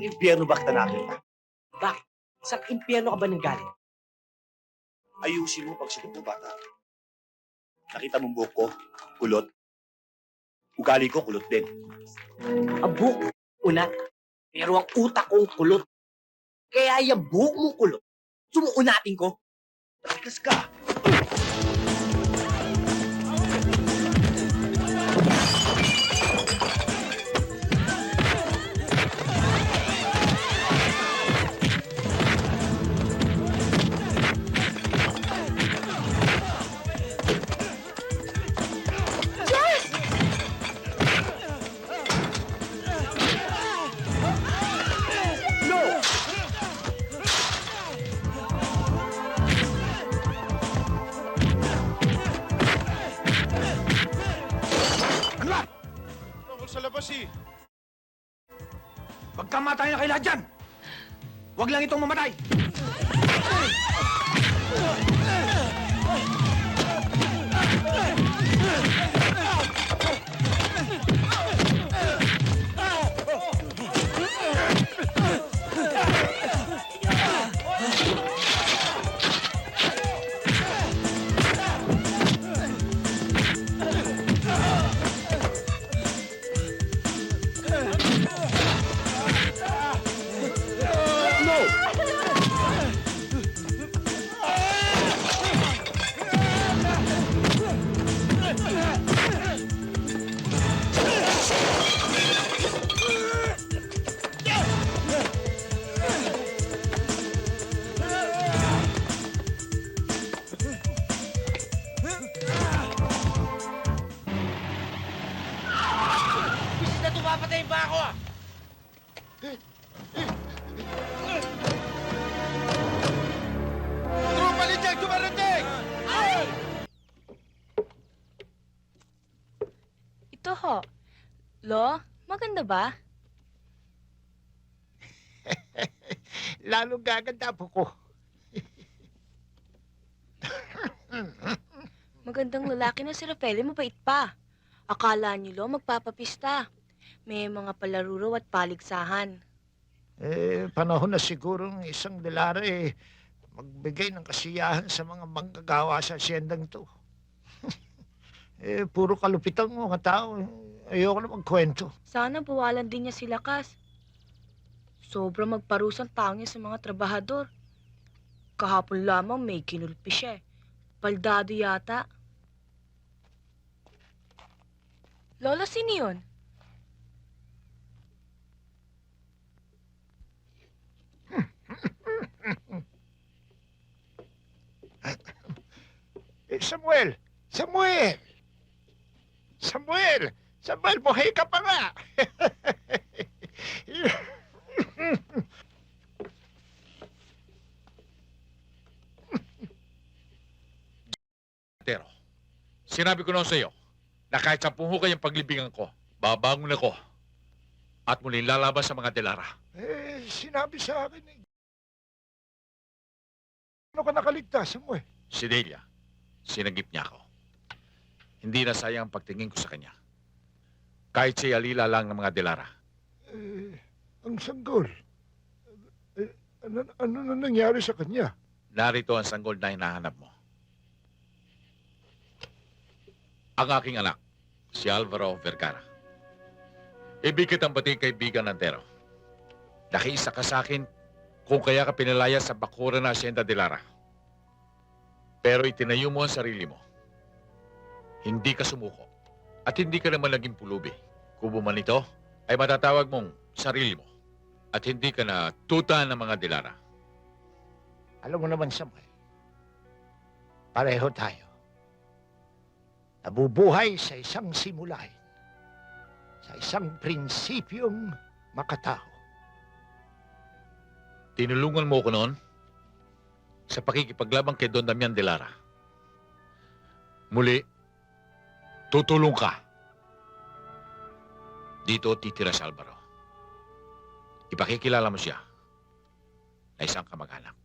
impyerno ba kita nakita? Bakit? Sa impyerno ka ba nanggaling? Ayusin mo pagsuot mo, bata. Nakita mong buhok ko, kulot. Ugali ko, kulot din. Ang buhok, una. Pero ang utak kong kulot. Kaya yung buhok mong kulot, sumuunatin ko. Tikas ka. No! Anak! Ako sa labas eh. Magkamatay na kayo lahat dyan! Huwag lang itong mamatay! Bisit na tumapatayin ba ako ah? Tropa Lidyang dumarating! Ito ho. Lo, maganda ba? Lalong gaganda po ko. Magandang lalaki na si Rafael, mabait pa. Akala niyo, Lo, magpapapista. May mga palaruro at paligsahan. Panahon na sigurong isang delara magbigay ng kasiyahan sa mga manggagawa sa asyendang to. Puro kalupitan mga tao. Ayoko na magkwento. Sana bawalan din niya si Lakas. Sobra magparusang tao niya sa mga trabahador. Kahapon lamang may kinulpi siya. Baldado yata. Lola, sino yun? Samuel! Samuel! Samuel! Samuel, buhay ka pa nga! Pero, sinabi ko na sa iyo na kahit 10 kayong paglibingan ko, babangon ako at muling lalaban sa mga delara. Sinabi sa akin ano ka nakaligtas, Samuel? Si Delia, sinagip niya ako. Hindi na sayang ang pagtingin ko sa kanya. Kahit siya alila lang ng mga delara. Ang sanggol. Ano na nangyari sa kanya? Narito ang sanggol na hinahanap mo. Ang aking anak, si Alvaro Vergara. Ibig kitang bating kaibigan ng Tero. Nakiisa ka sa akin kung kaya ka pinalaya sa bakura na Hacienda de Lara. Pero itinayo mo ang sarili mo. Hindi ka sumuko. At hindi ka naman naging pulubi. Kubo man ito, ay matatawag mong sarili mo. At hindi ka na tuta ng mga Delara. Alam mo naman, Samuel, pareho tayo. Nabubuhay sa isang simulahin. Sa isang prinsipyong makatao. Tinulungan mo ko noon sa pakikipaglaban kay Don Damian de Lara. Muli, tutulong ka. Dito titira si Alvaro. Ipakikilala mo siya na isang kamag-anak.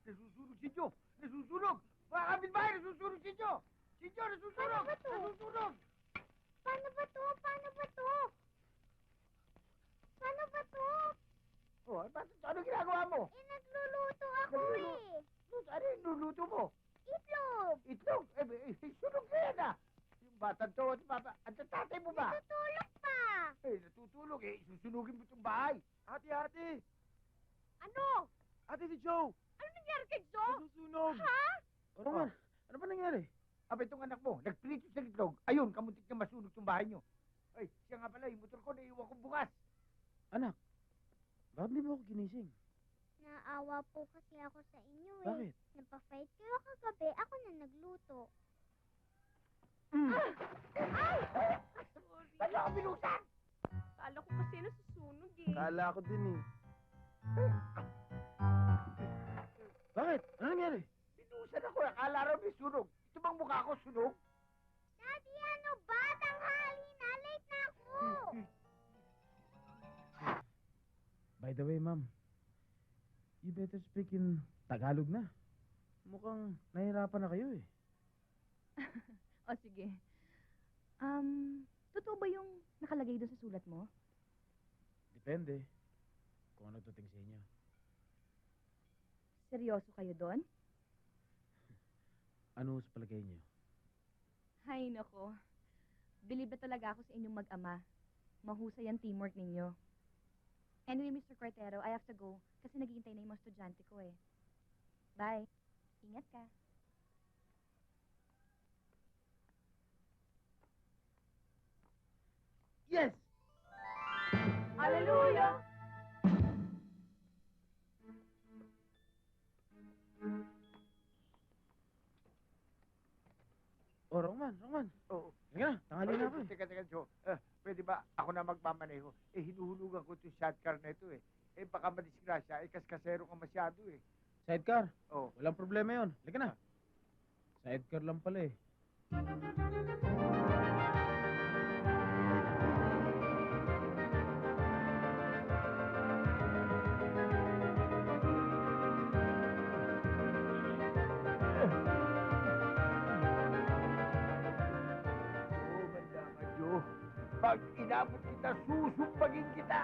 Nasusunog si Joe! Nasusunog! Mga kapitbahay, nasusunog si Joe! Si Joe, nasusunog! Nasusunog! Paano ba to? Paano ba to? Paano ba to? mo? Nagluluto ako eh. Ano yung luluto mo? Itlog. Itlog? Sunog na yan ah. Yung batang to, at tatay mo ba? Natutulog pa. Natutulog susunugin mo itong bahay. Ate! Ano? Ate si Joe! Ano nangyari kay Joe? Nasusunog! Ha? Ano man? Ano ba nangyari? Aba, itong anak mo, nagprito sa itlog. Ayun, kamuntik na masunog yung bahay nyo. Ay, siya nga pala, yung motor ko, naiwan ko bukas. Anak, bakit di mo ako ginising? Naawa po kasi ako sa inyo eh. Bakit? Napafight kayo kagabi. Ako na nagluto. Ba't ako binusan? Kala ko kasi nasusunog eh. Kala ko din eh. Bakit? Ano nangyari? Binusan ako, akala raw may sunog. Ito bang mukha ko sunog? Daddy, ano ba? Tanghali na. Late na ako. By the way, ma'am, you better speak in Tagalog na. Mukhang nahihirapan na kayo eh. O sige. Totoo ba yung nakalagay doon sa sulat mo? Depende kung ano tuting sa inyo. Seryoso kayo doon? Ano sa palagay niyo? Hay nako. Believe na talaga ako sa inyong mag-ama. Mahusay ang teamwork ninyo. Anyway, Mr. Cortero, I have to go kasi naghihintay na yung mga estudyante ko eh. Bye. Ingat ka. Yes! Hallelujah! Oh, Roman. Oo. Sige na, tanghali na ako eh. Teka, Joe. Pwede ba ako na magmamaneho? Hinuhulugan ko itong shotcar na ito eh. Baka madisgrasya. Kaskasero ka masyado eh. Sidecar. Oo. Walang problema yon. Halika na. Sidecar lang pala eh. Oo, banda ka, Joe. Pag inabot kita, susumpagin kita.